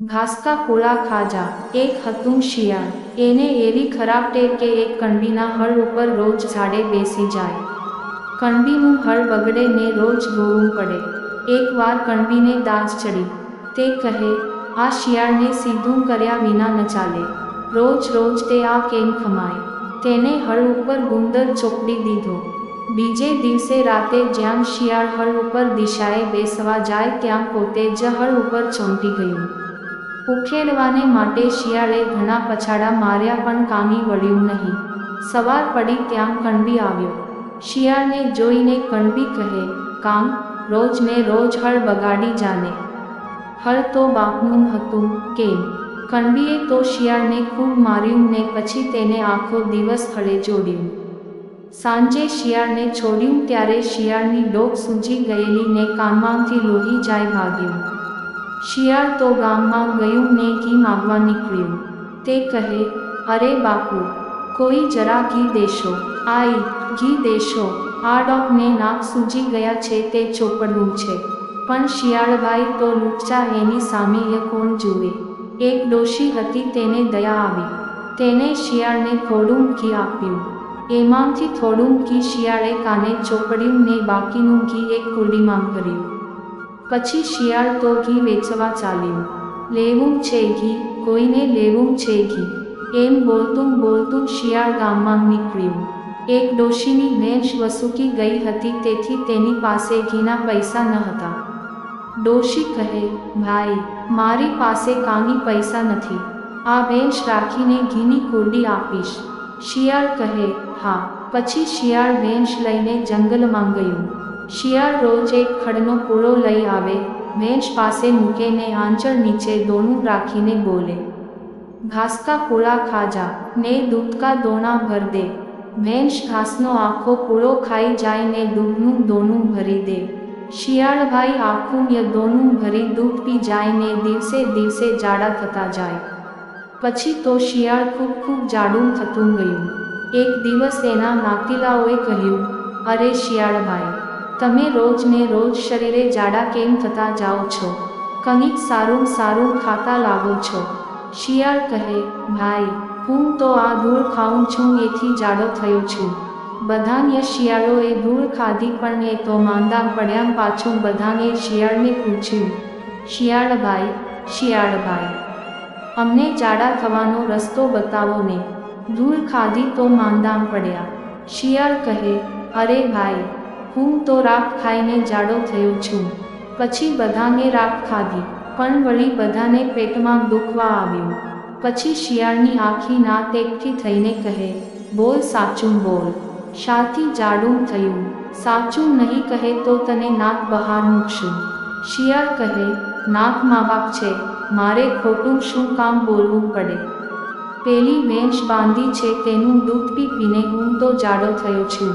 ઘાસકા પોળા ખાજા। એક હતું શિયાળ, એને એવી ખરાબ ટેવ કે એક કણબીના હળ ઉપર રોજ ઝાડે બેસી જાય। કણબીનું હળ બગડે ને રોજ ધોવું પડે। એકવાર કણબીને દાઝ ચડી। તે કહે, આ શિયાળને સીધું કર્યા વિના ન ચાલે। રોજ રોજ તે આ કેમ ખમાય? તેને હળ ઉપર ગુંદર ચોપડી દીધો। બીજે દિવસે રાતે જ્યાં શિયાળ હળ ઉપર દિશાએ બેસવા જાય ત્યાં પોતે જ હળ ઉપર ચોંટી ગયું। ઉખેડવાને માટે શિયાળે ઘણા પછાડા માર્યા પણ કામી વળ્યું નહીં। સવાર પડી ત્યાં કણબી આવ્યો। શિયાળને જોઈને કણબી કહે, કામ, રોજ ને રોજ હળ બગાડી જાને। હળ તો બાપનું હતું, કેમ? કણબીએ તો શિયાળને ખૂબ માર્યું ને પછી તેને આખો દિવસ હળે જોડ્યું। સાંજે શિયાળને છોડ્યું ત્યારે શિયાળની ડોક સૂજી ગયેલી ને કાનમાંથી લોહી જાય ભાગ્યું। શિયાળ તો ગામમાં ગયું ને ઘી માગવા નીકળ્યું। તે કહે, અરે બાપુ, કોઈ જરા ઘી દેશો। આઈ, ઘી દેશો, આ ડોકને નાક સૂજી ગયા છે તે ચોપડવું છે। પણ શિયાળભાઈ તો લુચ્ચા, એની સામે એ કોણ જુએ? એક ડોશી હતી, તેને દયા આવી। તેને શિયાળને થોડું ઘી આપ્યું। એમાંથી થોડું ઘી શિયાળે કાને ચોપડ્યું ને બાકીનું ઘી એક કુરડીમાં ભર્યું। પછી શિયાળ તો ઘી વેચવા ચાલ્યું। લેવું છે ઘી, કોઈને લેવું છે ઘી, એમ બોલતું બોલતું શિયાળ ગામમાં નીકળ્યું। એક ડોશીની ભેંસ વસૂકી ગઈ હતી, તેથી તેની પાસે ઘીના પૈસા ન હતા। ડોશી કહે, ભાઈ, મારી પાસે કાંઈ પૈસા નથી, આ ભેંસ રાખીને ઘીની કુરડી આપીશ? શિયાળ કહે, હા। પછી શિયાળ ભેંસ લઈને જંગલમાં ગયું। શિયાળ રોજ એક ખડનો પૂળો લઈ આવે, ભેંસ પાસે મૂકે ને આંચળ નીચે દોણું રાખીને બોલે, ઘાસકા પૂળા ખાજા ને દૂધ કા દોણા ભર દે। ભેંસ ઘાસનો આખો પૂળો ખાઈ જાય ને દૂધનું દોણું ભરી દે। શિયાળભાઈ આખું દોણું ભરી દૂધ પી જાય ને દિવસે દિવસે જાડા થતા જાય। પછી તો શિયાળ ખૂબ ખૂબ જાડું થતું ગયું। એક દિવસ એના નાતીલાઓએ કહ્યું, અરે શિયાળભાઈ, તમે રોજ ને રોજ શરીરે જાડા કેમ થતા જાઓ છો? કંઈક સારું સારું ખાતા લાગો છો। શિયાળ કહે, ભાઈ, હું તો આ ધૂળ ખાઉં છું એથી જાડો થયો છું। બધાને શિયાળોએ ધૂળ ખાધી પણ એ તો માંદા પડ્યા। પાછું બધાને શિયાળને પૂછ્યું, શિયાળભાઈ, શિયાળભાઈ, અમને જાડા થવાનો રસ્તો બતાવો ને, ધૂળ ખાધી તો માંદા પડ્યા। શિયાળ કહે, અરે ભાઈ, હું તો રાખ ખાઈને જાડો થયો છું। પછી બધાને રાખ ખાધી, પણ વળી બધાને પેટમાં દુખવા આવ્યું। પછી શિયાળની આખી નાત એકઠી થઈને કહે, બોલ, સાચું બોલ, શાથી જાડું થયું? સાચું નહીં કહે તો તને નાક બહાર મૂકશું। શિયાળ કહે, નાક માવાક છે, મારે ખોટું શું કામ બોલવું પડે? પેલી ભેંસ બાંધી છે, તેનું દૂધ પી પીને હું તો જાડો થયો છું।